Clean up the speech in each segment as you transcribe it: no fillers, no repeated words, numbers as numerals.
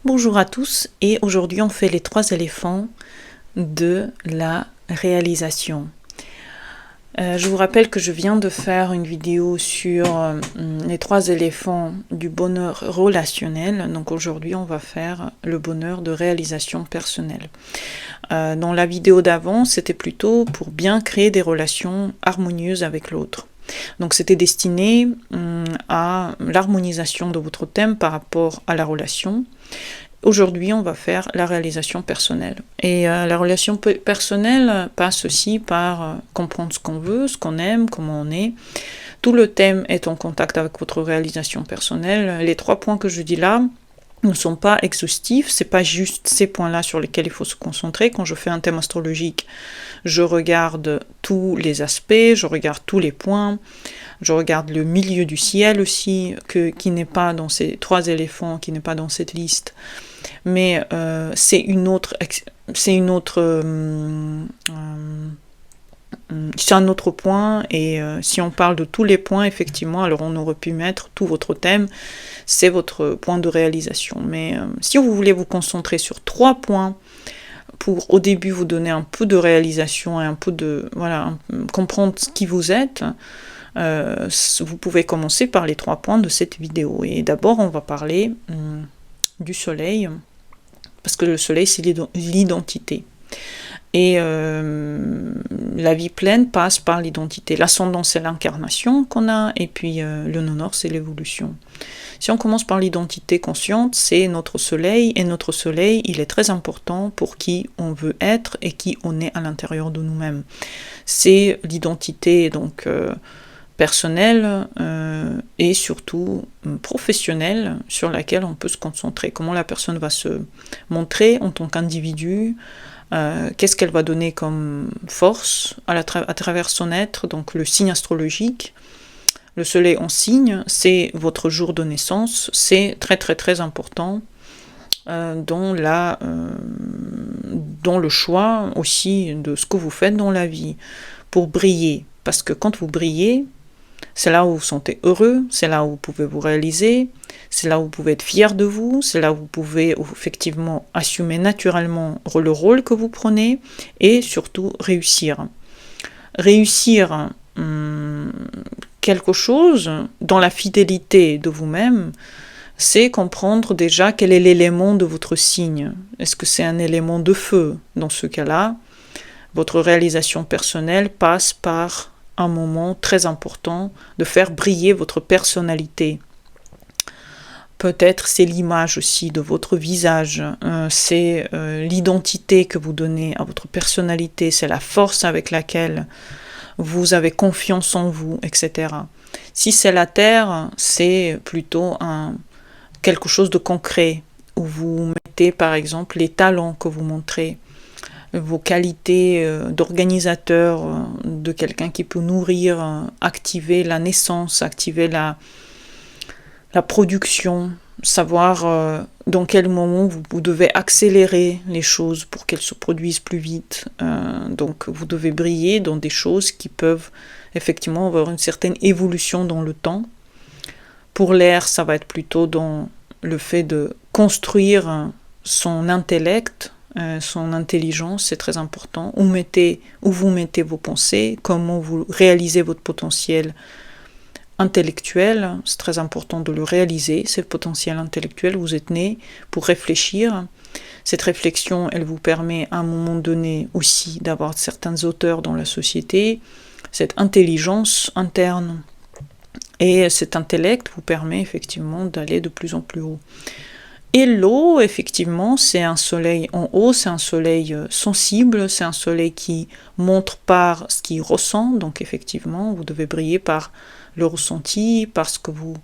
Bonjour à tous, et aujourd'hui on fait les 3 éléphants de la réalisation. Je vous rappelle que je viens de faire une vidéo sur les 3 éléphants du bonheur relationnel. Donc aujourd'hui on va faire le bonheur de réalisation personnelle. Dans la vidéo d'avant, c'était plutôt pour bien créer des relations harmonieuses avec l'autre. Donc c'était destiné à l'harmonisation de votre thème par rapport à la relation. Aujourd'hui, on va faire la réalisation personnelle. Et la relation personnelle passe aussi par comprendre ce qu'on veut, ce qu'on aime, comment on est. Tout le thème est en contact avec votre réalisation personnelle. Les 3 points que je dis là ne sont pas exhaustifs, c'est pas juste ces points-là sur lesquels il faut se concentrer. Quand je fais un thème astrologique, je regarde tous les aspects, je regarde tous les points, je regarde le milieu du ciel aussi, qui n'est pas dans ces 3 éléphants, qui n'est pas dans cette liste, mais c'est un autre point, et si on parle de tous les points, effectivement, alors on aurait pu mettre tout votre thème, c'est votre point de réalisation. Mais si vous voulez vous concentrer sur 3 points, pour au début vous donner un peu de réalisation et un peu de, comprendre qui vous êtes, vous pouvez commencer par les 3 points de cette vidéo. Et d'abord, on va parler du soleil, parce que le soleil, c'est l'identité. Et la vie pleine passe par l'identité. L'ascendant, c'est l'incarnation qu'on a, et puis le nord, c'est l'évolution. Si on commence par l'identité consciente, c'est notre soleil, et notre soleil, il est très important pour qui on veut être et qui on est à l'intérieur de nous-mêmes. C'est l'identité donc personnelle et surtout professionnelle sur laquelle on peut se concentrer. Comment la personne va se montrer en tant qu'individu, qu'est-ce qu'elle va donner comme force à travers son être, donc le signe astrologique. Le soleil en signe, c'est votre jour de naissance, c'est très très très important dans le choix aussi de ce que vous faites dans la vie, pour briller. Parce que quand vous brillez, c'est là où vous vous sentez heureux, c'est là où vous pouvez vous réaliser, c'est là où vous pouvez être fier de vous, c'est là où vous pouvez effectivement assumer naturellement le rôle que vous prenez, et surtout réussir. Réussir quelque chose dans la fidélité de vous-même, c'est comprendre déjà quel est l'élément de votre signe. Est-ce que c'est un élément de feu? Dans ce cas-là, votre réalisation personnelle passe par un moment très important de faire briller votre personnalité. Peut-être c'est l'image aussi de votre visage, c'est l'identité que vous donnez à votre personnalité, c'est la force avec laquelle vous avez confiance en vous, etc. Si c'est la terre, c'est plutôt quelque chose de concret, où vous mettez par exemple les talents que vous montrez, vos qualités d'organisateur, de quelqu'un qui peut nourrir, activer la naissance, activer la production, savoir dans quel moment vous devez accélérer les choses pour qu'elles se produisent plus vite. Donc vous devez briller dans des choses qui peuvent effectivement avoir une certaine évolution dans le temps. Pour l'air, ça va être plutôt dans le fait de construire son intellect, son intelligence, c'est très important. Où vous mettez vos pensées, comment vous réalisez votre potentiel intellectuel, c'est très important de le réaliser, ce potentiel intellectuel. Vous êtes né pour réfléchir. Cette réflexion, elle vous permet à un moment donné aussi d'avoir certaines hauteurs dans la société, cette intelligence interne. Et cet intellect vous permet effectivement d'aller de plus en plus haut. Et l'eau, effectivement, c'est un soleil en haut, c'est un soleil sensible, c'est un soleil qui montre par ce qu'il ressent. Donc effectivement, vous devez briller par le ressenti, par ce que vous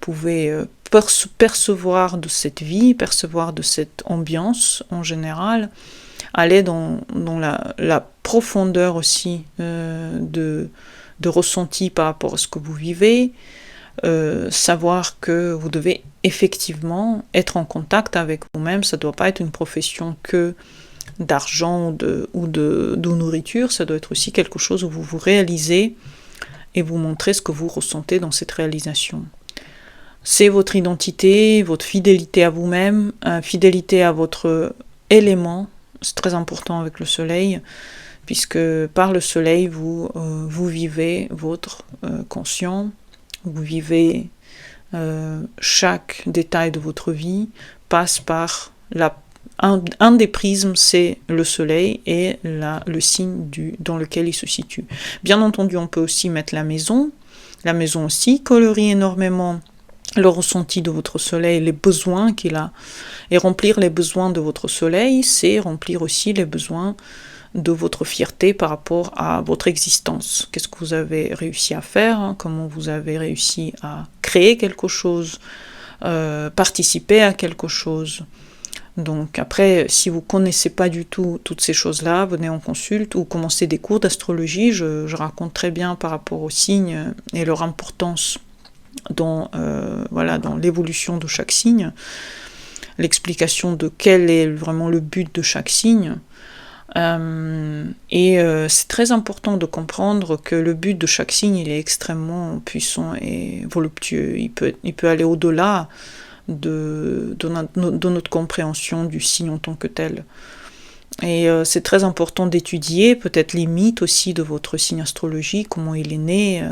pouvez percevoir de cette vie, percevoir de cette ambiance en général, aller dans la profondeur aussi de ressenti par rapport à ce que vous vivez, savoir que vous devez effectivement être en contact avec vous-même. Ça ne doit pas être une profession que d'argent ou de nourriture, ça doit être aussi quelque chose où vous vous réalisez et vous montrez ce que vous ressentez dans cette réalisation. C'est votre identité, votre fidélité à vous-même, fidélité à votre élément. C'est très important avec le soleil, puisque par le soleil, vous vivez votre conscient, vous vivez chaque détail de votre vie, passe par un des prismes, c'est le soleil et le signe dans lequel il se situe. Bien entendu, on peut aussi mettre la maison. La maison aussi colorie énormément le ressenti de votre soleil, les besoins qu'il a. Et remplir les besoins de votre soleil, c'est remplir aussi les besoins de votre fierté par rapport à votre existence. Qu'est-ce que vous avez réussi à faire, hein, comment vous avez réussi à créer quelque chose, participer à quelque chose. Donc après, si vous ne connaissez pas du tout toutes ces choses-là, venez en consulte ou commencez des cours d'astrologie. Je raconte très bien par rapport aux signes et leur importance dans l'évolution de chaque signe, l'explication de quel est vraiment le but de chaque signe. C'est très important de comprendre que le but de chaque signe, il est extrêmement puissant et voluptueux. Il peut aller au-delà de notre compréhension du signe en tant que tel. Et c'est très important d'étudier peut-être les mythes aussi de votre signe astrologique, comment il est né,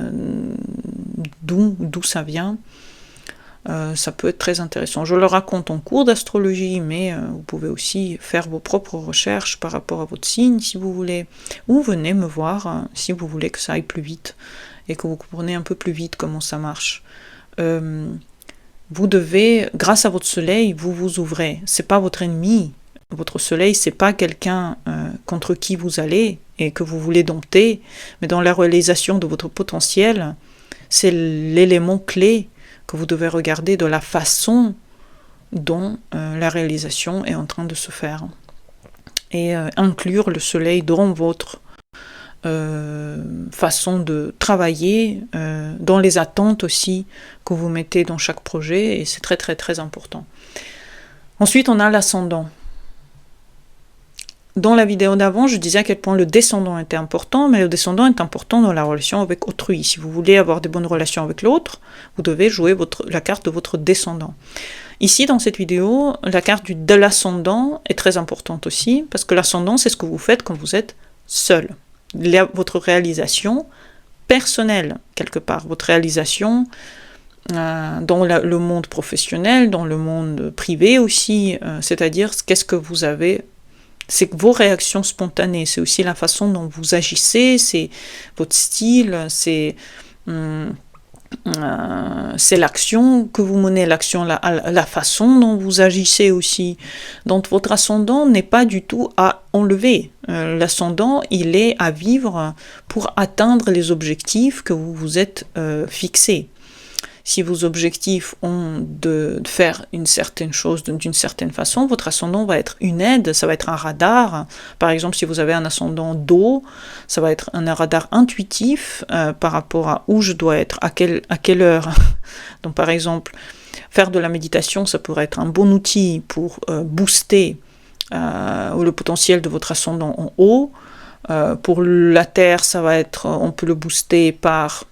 d'où ça vient. Ça peut être très intéressant. Je le raconte en cours d'astrologie, mais vous pouvez aussi faire vos propres recherches par rapport à votre signe si vous voulez, ou venez me voir si vous voulez que ça aille plus vite et que vous compreniez un peu plus vite comment ça marche. Vous devez, grâce à votre soleil, vous vous ouvrez. C'est pas votre ennemi. Votre soleil, c'est pas quelqu'un contre qui vous allez et que vous voulez dompter, mais dans la réalisation de votre potentiel, c'est l'élément clé que vous devez regarder de la façon dont la réalisation est en train de se faire. Et inclure le soleil dans votre façon de travailler, dans les attentes aussi que vous mettez dans chaque projet, et c'est très très très important. Ensuite, on a l'ascendant. Dans la vidéo d'avant, je disais à quel point le descendant était important, mais le descendant est important dans la relation avec autrui. Si vous voulez avoir des bonnes relations avec l'autre, vous devez jouer la carte de votre descendant. Ici, dans cette vidéo, la carte de l'ascendant est très importante aussi, parce que l'ascendant, c'est ce que vous faites quand vous êtes seul. Votre réalisation personnelle, quelque part, votre réalisation dans le monde professionnel, dans le monde privé aussi, c'est-à-dire qu'est-ce que vous avez. C'est vos réactions spontanées, c'est aussi la façon dont vous agissez, c'est votre style, c'est l'action que vous menez, la façon dont vous agissez aussi. Donc votre ascendant n'est pas du tout à enlever. L'ascendant, il est à vivre pour atteindre les objectifs que vous vous êtes fixés. Si vos objectifs ont de faire une certaine chose d'une certaine façon, votre ascendant va être une aide, ça va être un radar. Par exemple, si vous avez un ascendant d'eau, ça va être un radar intuitif par rapport à où je dois être, à quelle heure. Donc par exemple, faire de la méditation, ça pourrait être un bon outil pour booster le potentiel de votre ascendant en haut. Pour la Terre, ça va être, on peut le booster par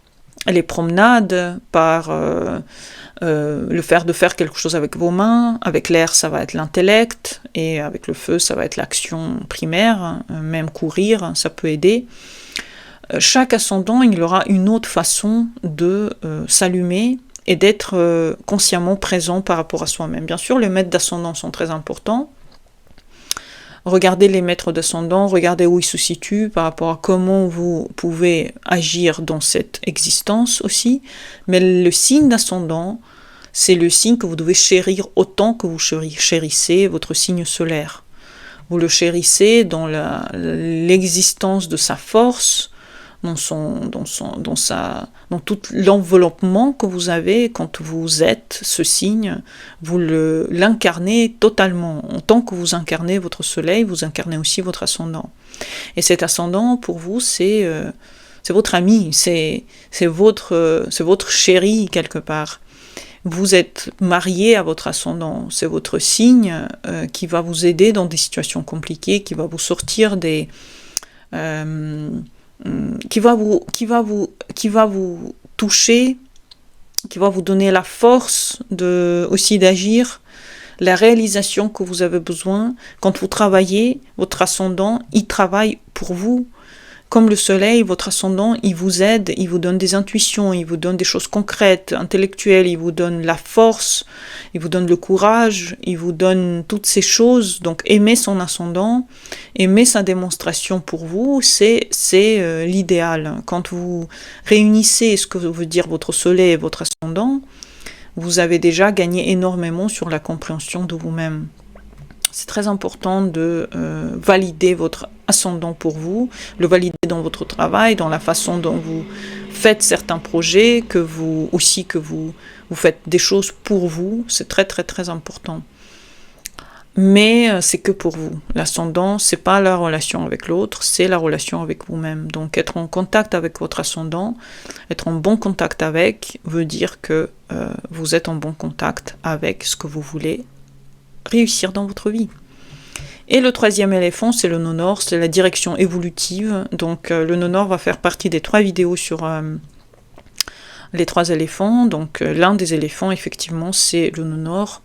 les promenades, par le fait de faire quelque chose avec vos mains. Avec l'air, ça va être l'intellect, et avec le feu, ça va être l'action primaire, même courir, ça peut aider. Chaque ascendant, il aura une autre façon de s'allumer et d'être consciemment présent par rapport à soi-même. Bien sûr, les maîtres d'ascendant sont très importants. Regardez les maîtres d'ascendant, regardez où ils se situent par rapport à comment vous pouvez agir dans cette existence aussi. Mais le signe d'ascendant, c'est le signe que vous devez chérir autant que vous chérissez votre signe solaire. Vous le chérissez dans l'existence de sa force, dans tout l'enveloppement que vous avez quand vous êtes ce signe, vous l'incarnez totalement. En tant que vous incarnez votre soleil, vous incarnez aussi votre ascendant. Et cet ascendant, pour vous, c'est votre ami, c'est votre chéri quelque part. Vous êtes marié à votre ascendant, c'est votre signe qui va vous aider dans des situations compliquées, qui va vous sortir des... qui va vous toucher qui va vous donner la force aussi d'agir, la réalisation que vous avez besoin. Quand vous travaillez, votre ascendant, il travaille pour vous. Comme le soleil, votre ascendant, il vous aide, il vous donne des intuitions, il vous donne des choses concrètes, intellectuelles, il vous donne la force, il vous donne le courage, il vous donne toutes ces choses. Donc aimer son ascendant, aimer sa démonstration pour vous, c'est l'idéal. Quand vous réunissez ce que veut dire votre soleil et votre ascendant, vous avez déjà gagné énormément sur la compréhension de vous-même. C'est très important de valider votre ascendant pour vous, le valider dans votre travail, dans la façon dont vous faites certains projets, que vous faites des choses pour vous. C'est très très très important. Mais c'est que pour vous. L'ascendant, c'est pas la relation avec l'autre, c'est la relation avec vous-même. Donc être en contact avec votre ascendant, être en bon contact avec, veut dire que vous êtes en bon contact avec ce que vous voulez réussir dans votre vie. Et le troisième éléphant, c'est le nord-nord, c'est la direction évolutive. Donc le nord-nord va faire partie des 3 vidéos sur les 3 éléphants. Donc l'un des éléphants, effectivement, c'est le nord-nord,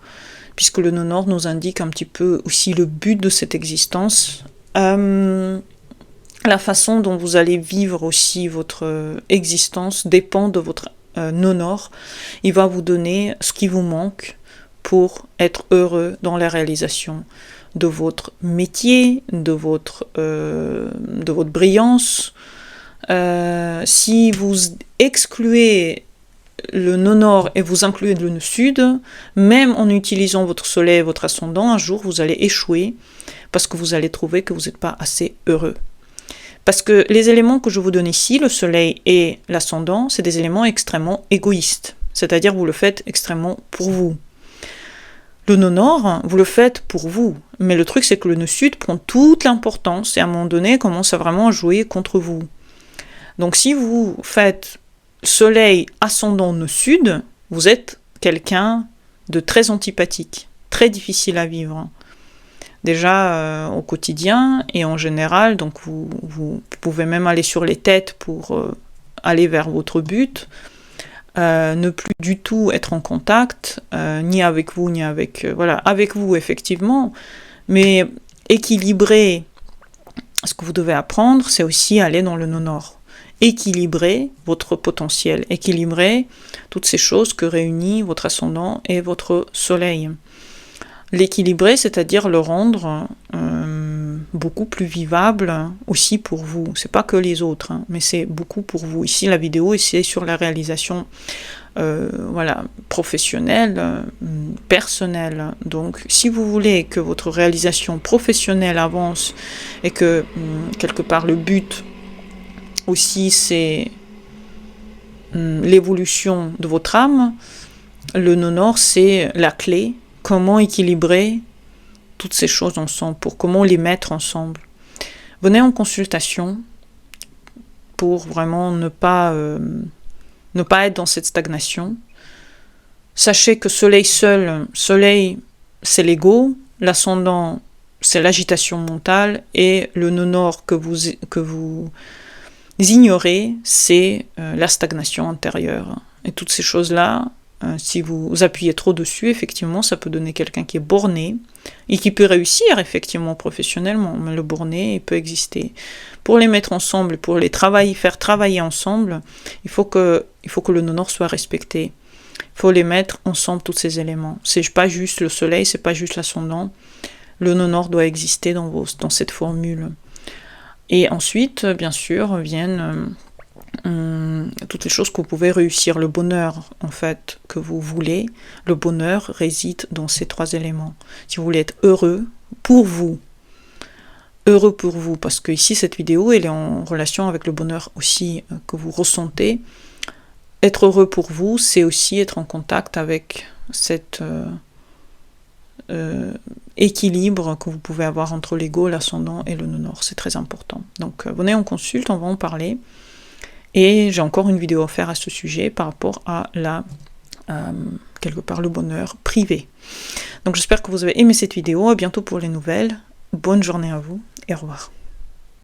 puisque le nord-nord nous indique un petit peu aussi le but de cette existence. La façon dont vous allez vivre aussi votre existence dépend de votre nord-nord. Il va vous donner ce qui vous manque pour être heureux dans la réalisation de votre métier, de votre brillance. Si vous excluez le nord et vous incluez le sud, même en utilisant votre soleil et votre ascendant, un jour vous allez échouer parce que vous allez trouver que vous n'êtes pas assez heureux. Parce que les éléments que je vous donne ici, le soleil et l'ascendant, c'est des éléments extrêmement égoïstes. C'est-à-dire vous le faites extrêmement pour vous. Le nœud nord, vous le faites pour vous. Mais le truc, c'est que le nœud sud prend toute l'importance et à un moment donné, commence à vraiment jouer contre vous. Donc si vous faites soleil, ascendant, nœud sud, vous êtes quelqu'un de très antipathique, très difficile à vivre. Déjà au quotidien et en général, donc vous pouvez même aller sur les têtes pour aller vers votre but. Ne plus du tout être en contact, ni avec vous, ni avec... avec vous, effectivement, mais équilibrer ce que vous devez apprendre, c'est aussi aller dans le nord. Équilibrer votre potentiel, équilibrer toutes ces choses que réunit votre ascendant et votre soleil. L'équilibrer, c'est-à-dire le rendre beaucoup plus vivable aussi pour vous. C'est pas que les autres, mais c'est beaucoup pour vous. Ici, la vidéo, c'est sur la réalisation professionnelle, personnelle. Donc, si vous voulez que votre réalisation professionnelle avance et que, quelque part, le but aussi, c'est l'évolution de votre âme, le nœud nord, c'est la clé. Comment équilibrer toutes ces choses ensemble, comment les mettre ensemble. Venez en consultation pour vraiment ne pas être dans cette stagnation. Sachez que soleil seul, soleil c'est l'ego, l'ascendant c'est l'agitation mentale et le nœud nord que vous ignorez, c'est la stagnation intérieure. Et toutes ces choses-là, si vous appuyez trop dessus, effectivement, ça peut donner quelqu'un qui est borné et qui peut réussir effectivement professionnellement, mais le borné, il peut exister. Pour les mettre ensemble, pour les faire travailler ensemble, il faut que le nœud nord soit respecté. Il faut les mettre ensemble, tous ces éléments. C'est pas juste le soleil, c'est pas juste l'ascendant. Le nœud nord doit exister dans cette formule. Et ensuite, bien sûr, viennent toutes les choses que vous pouvez réussir. Le bonheur, en fait, que vous voulez, le bonheur réside dans ces 3 éléments. Si vous voulez être heureux pour vous, parce que ici, cette vidéo, elle est en relation avec le bonheur aussi que vous ressentez. Être heureux pour vous, c'est aussi être en contact avec cet équilibre que vous pouvez avoir entre l'ego, l'ascendant et le nœud nord. C'est très important. Donc, venez en consulte, on va en parler. Et j'ai encore une vidéo à faire à ce sujet par rapport à quelque part le bonheur privé. Donc j'espère que vous avez aimé cette vidéo. À bientôt pour les nouvelles. Bonne journée à vous et au revoir.